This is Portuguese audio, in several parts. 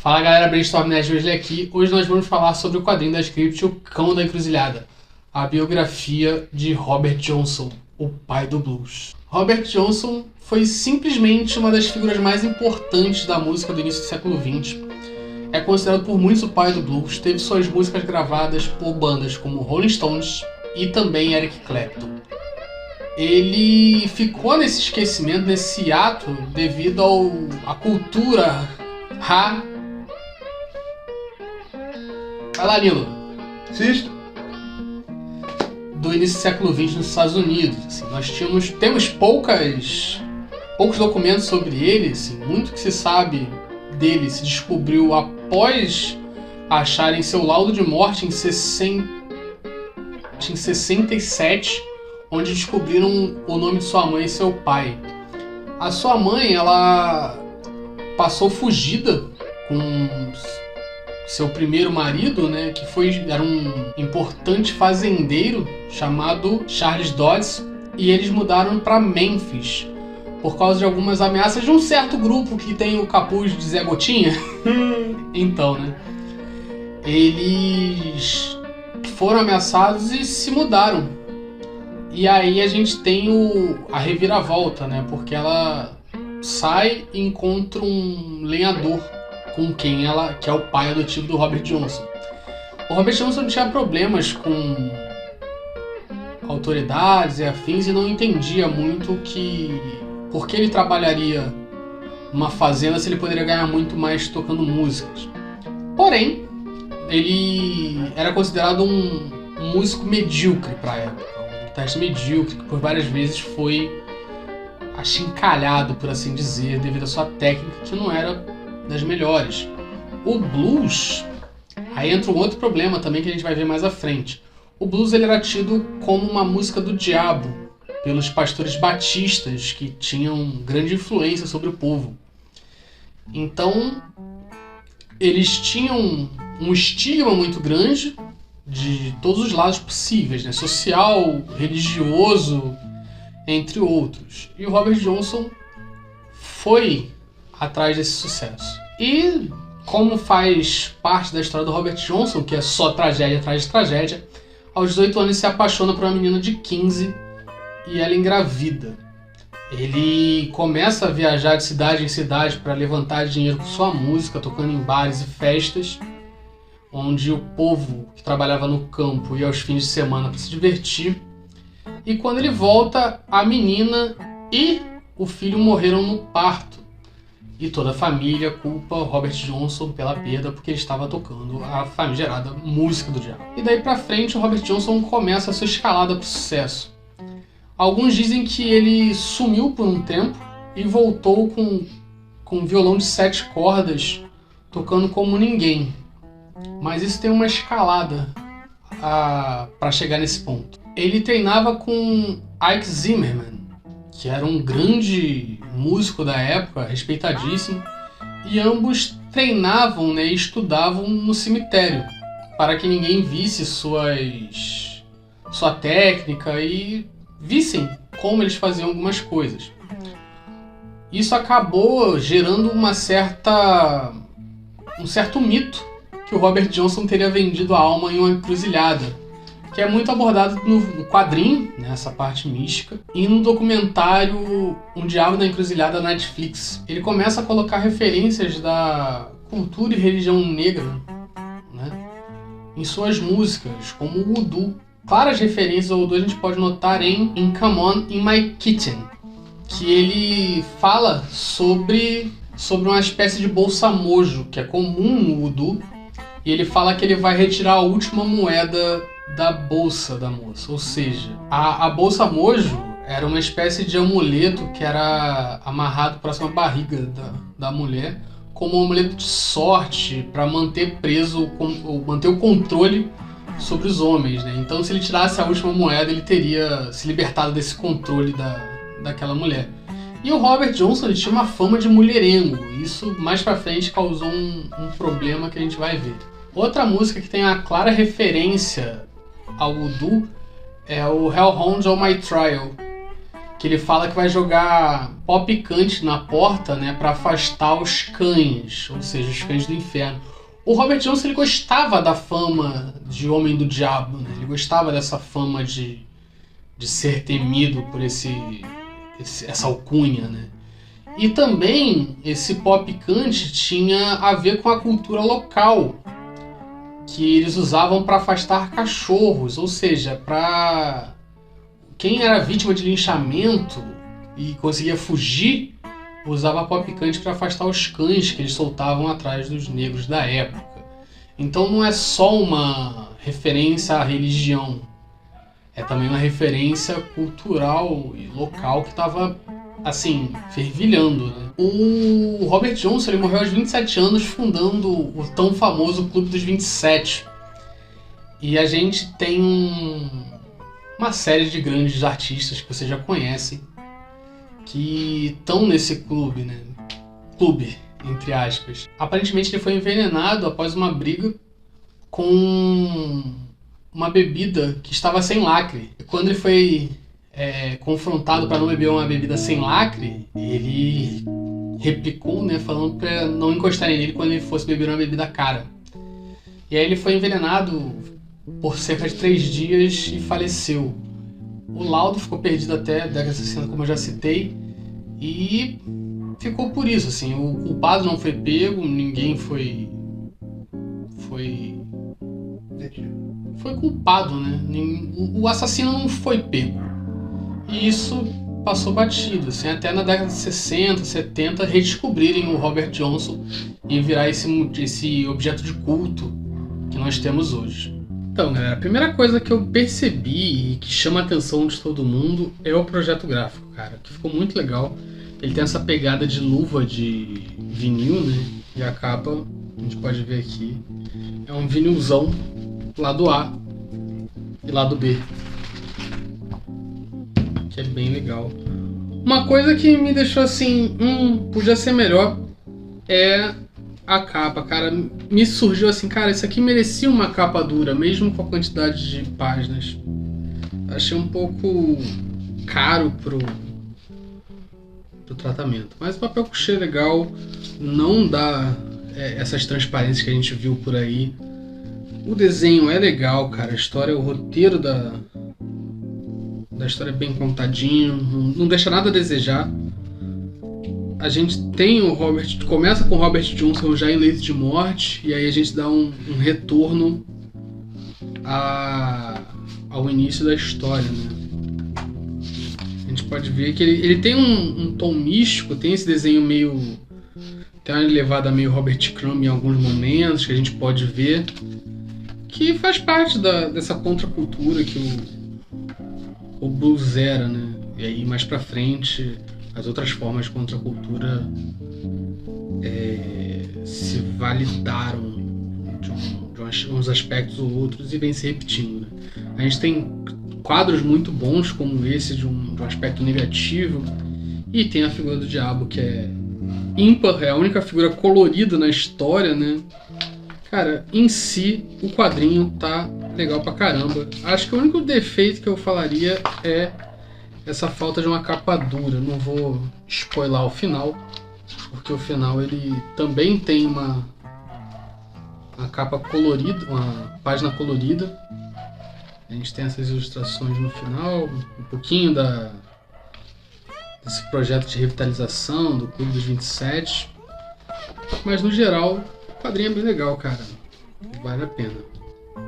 Fala galera, Brainstorm Nerd Wesley aqui. Hoje nós vamos falar sobre o quadrinho da Script, O Cão da Encruzilhada, a biografia de Robert Johnson, o pai do blues. Robert Johnson foi simplesmente uma das figuras mais importantes da música do início do século XX. É considerado por muitos o pai do blues, teve suas músicas gravadas por bandas como Rolling Stones e também Eric Clapton. Ele ficou nesse esquecimento, nesse hiato, devido à cultura Vai lá, Nilo. Assisto. Do início do século XX nos Estados Unidos. Assim, nós temos poucos documentos sobre ele. Assim, muito que se sabe dele se descobriu após acharem seu laudo de morte em 67, onde descobriram o nome de sua mãe e seu pai. A sua mãe, ela passou fugida com seu primeiro marido, né, que era um importante fazendeiro chamado Charles Dodds, e eles mudaram para Memphis por causa de algumas ameaças de um certo grupo que tem o capuz de Zé Gotinha. Então, né, eles foram ameaçados e se mudaram. E aí a gente tem a reviravolta, né, porque ela sai e encontra um lenhador com que é o pai adotivo do Robert Johnson. O Robert Johnson tinha problemas com autoridades e afins e não entendia muito por que ele trabalharia numa fazenda se ele poderia ganhar muito mais tocando músicas. Porém, ele era considerado um músico medíocre para a época, um guitarrista medíocre que por várias vezes foi achincalhado, por assim dizer, devido à sua técnica que não era das melhores. O blues, aí entra um outro problema também que a gente vai ver mais à frente. O blues ele era tido como uma música do diabo pelos pastores batistas que tinham grande influência sobre o povo. Então, eles tinham um estigma muito grande de todos os lados possíveis, né? Social, religioso, entre outros. E o Robert Johnson foi atrás desse sucesso. E como faz parte da história do Robert Johnson, que é só tragédia atrás de tragédia, aos 18 anos ele se apaixona por uma menina de 15 e ela engravida. Ele começa a viajar de cidade em cidade para levantar dinheiro com sua música, tocando em bares e festas, onde o povo que trabalhava no campo ia aos fins de semana para se divertir. E quando ele volta, a menina e o filho morreram no parto. E toda a família culpa Robert Johnson pela perda porque ele estava tocando a famigerada música do diabo. E daí pra frente o Robert Johnson começa a sua escalada para o sucesso. Alguns dizem que ele sumiu por um tempo e voltou com um violão de 7 cordas tocando como ninguém. Mas isso tem uma escalada para chegar nesse ponto. Ele treinava com Ike Zimmerman, que era um grande músico da época, respeitadíssimo, e ambos treinavam, né, e estudavam no cemitério, para que ninguém visse sua técnica e vissem como eles faziam algumas coisas. Isso acabou gerando um certo mito que o Robert Johnson teria vendido a alma em uma encruzilhada, que é muito abordado no quadrinho, nessa parte mística, e no documentário Um Diabo na Encruzilhada da Netflix. Ele começa a colocar referências da cultura e religião negra, né, em suas músicas, como o Voodoo. Claras referências ao Voodoo a gente pode notar em Come On In My Kitchen, que ele fala sobre uma espécie de bolsa-mojo, que é comum no Voodoo, e ele fala que ele vai retirar a última moeda da bolsa da moça, ou seja, a bolsa mojo era uma espécie de amuleto que era amarrado próximo à barriga da mulher, como um amuleto de sorte para manter manter o controle sobre os homens, né? Então, se ele tirasse a última moeda, ele teria se libertado desse controle daquela mulher. E o Robert Johnson ele tinha uma fama de mulherengo. Isso mais pra frente causou um problema que a gente vai ver. Outra música que tem uma clara referência ao Voodoo é o Hellhounds on My Trail, que ele fala que vai jogar pó picante na porta, né, para afastar os cães, ou seja, os cães do inferno. O Robert Johnson, ele gostava da fama de Homem do Diabo, né? Ele gostava dessa fama de ser temido por essa alcunha, né? E também esse pó picante tinha a ver com a cultura local, que eles usavam para afastar cachorros, ou seja, para quem era vítima de linchamento e conseguia fugir, usava pó picante para afastar os cães que eles soltavam atrás dos negros da época. Então não é só uma referência à religião, é também uma referência cultural e local que estava, assim, fervilhando, né? O Robert Johnson, ele morreu aos 27 anos fundando o tão famoso Clube dos 27. E a gente tem uma série de grandes artistas que vocês já conhecem que estão nesse clube, né? Clube, entre aspas. Aparentemente ele foi envenenado após uma briga com uma bebida que estava sem lacre. E quando ele foi confrontado para não beber uma bebida sem lacre, ele replicou, né, falando para não encostarem nele quando ele fosse beber uma bebida cara. E aí ele foi envenenado por cerca de 3 dias e faleceu. O laudo ficou perdido até a década de 60, como eu já citei, e ficou por isso, assim, o culpado não foi pego, ninguém foi culpado, né? O assassino não foi pego. E isso passou batido, assim, até na década de 60, 70, redescobrirem o Robert Johnson e virar esse objeto de culto que nós temos hoje. Então, galera, a primeira coisa que eu percebi e que chama a atenção de todo mundo é o projeto gráfico, cara, que ficou muito legal. Ele tem essa pegada de luva de vinil, né? E a capa, a gente pode ver aqui, é um vinilzão lado A e lado B, que é bem legal. Uma coisa que me deixou assim, podia ser melhor, é a capa, cara. Me surgiu assim, cara, isso aqui merecia uma capa dura, mesmo com a quantidade de páginas. Achei um pouco caro pro tratamento, mas o papel couché é legal, não dá essas transparências que a gente viu por aí. O desenho é legal, cara, a história, o roteiro da história é bem contadinho, não deixa nada a desejar. A gente tem começa com o Robert Johnson já em leito de morte, e aí a gente dá um retorno ao início da história, né? A gente pode ver que ele tem um tom místico, tem esse desenho tem uma levada meio Robert Crumb em alguns momentos, que a gente pode ver, que faz parte dessa contracultura que o blues era, né? E aí mais pra frente as outras formas de contracultura se validaram de uns aspectos ou outros e vem se repetindo, né? A gente tem quadros muito bons como esse de um aspecto negativo, e tem a figura do diabo, que é ímpar, é a única figura colorida na história, né? Cara, em si o quadrinho tá legal pra caramba. Acho que o único defeito que eu falaria é essa falta de uma capa dura. Não vou spoiler o final, porque o final ele também tem uma capa colorida, uma página colorida. A gente tem essas ilustrações no final, um pouquinho desse projeto de revitalização do Clube dos 27. Mas no geral, o quadrinho é bem legal, cara. Vale a pena.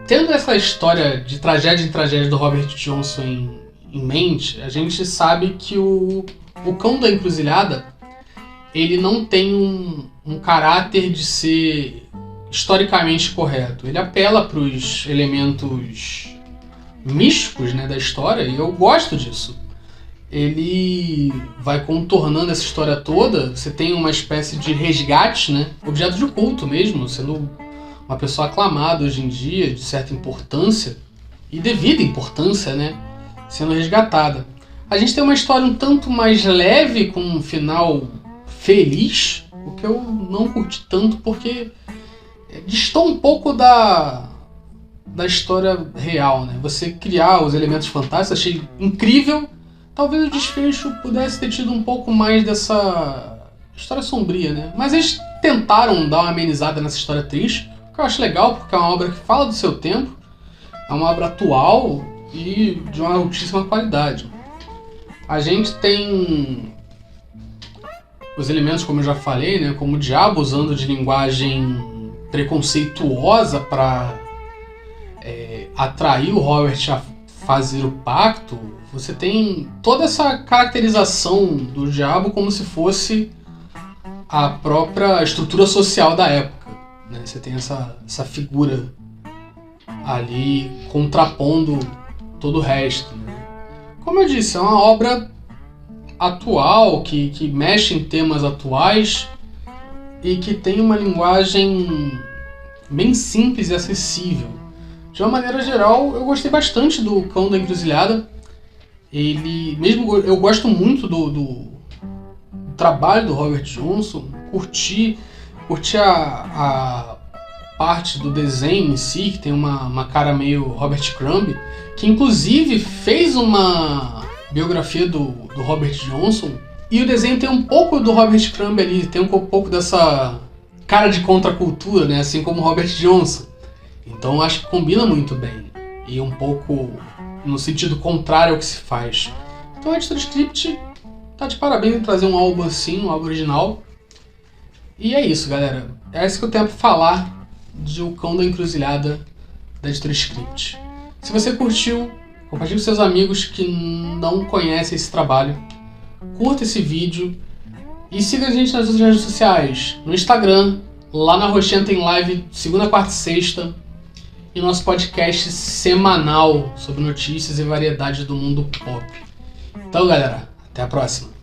Tendo essa história de tragédia em tragédia do Robert Johnson em mente, a gente sabe que o Cão da Encruzilhada, ele não tem um caráter de ser historicamente correto. Ele apela para os elementos místicos, né, da história, e eu gosto disso. Ele vai contornando essa história toda. Você tem uma espécie de resgate, né, objeto de culto mesmo, sendo uma pessoa aclamada hoje em dia, de certa importância, e devida importância, né, sendo resgatada. A gente tem uma história um tanto mais leve, com um final feliz, o que eu não curti tanto, porque distou um pouco da história real, né? Você criar os elementos fantásticos, achei incrível, talvez o desfecho pudesse ter tido um pouco mais dessa história sombria, né? Mas eles tentaram dar uma amenizada nessa história triste, o que eu acho legal, porque é uma obra que fala do seu tempo, é uma obra atual e de uma altíssima qualidade. A gente tem os elementos, como eu já falei, né, como o diabo usando de linguagem preconceituosa para atrair o Robert a fazer o pacto. Você tem toda essa caracterização do diabo como se fosse a própria estrutura social da época, né? Você tem essa figura ali contrapondo todo o resto, né? Como eu disse, é uma obra atual, que mexe em temas atuais e que tem uma linguagem bem simples e acessível. De uma maneira geral, eu gostei bastante do Cão da Encruzilhada. Eu gosto muito do trabalho do Robert Johnson, curti a parte do desenho em si, que tem uma cara meio Robert Crumb, que inclusive fez uma biografia do Robert Johnson, e o desenho tem um pouco do Robert Crumb ali, tem um pouco dessa cara de contracultura, né? Assim como o Robert Johnson. Então acho que combina muito bem, e um pouco no sentido contrário ao que se faz. Então a Editora Script tá de parabéns em trazer um álbum assim, um álbum original. E é isso, galera. É isso que eu tenho pra falar de O Cão da Encruzilhada da Editora Script. Se você curtiu, compartilhe com seus amigos que não conhecem esse trabalho. Curta esse vídeo e siga a gente nas outras redes sociais. No Instagram, lá na Roxinha tem live segunda, quarta e sexta. E nosso podcast semanal sobre notícias e variedades do mundo pop. Então, galera, até a próxima.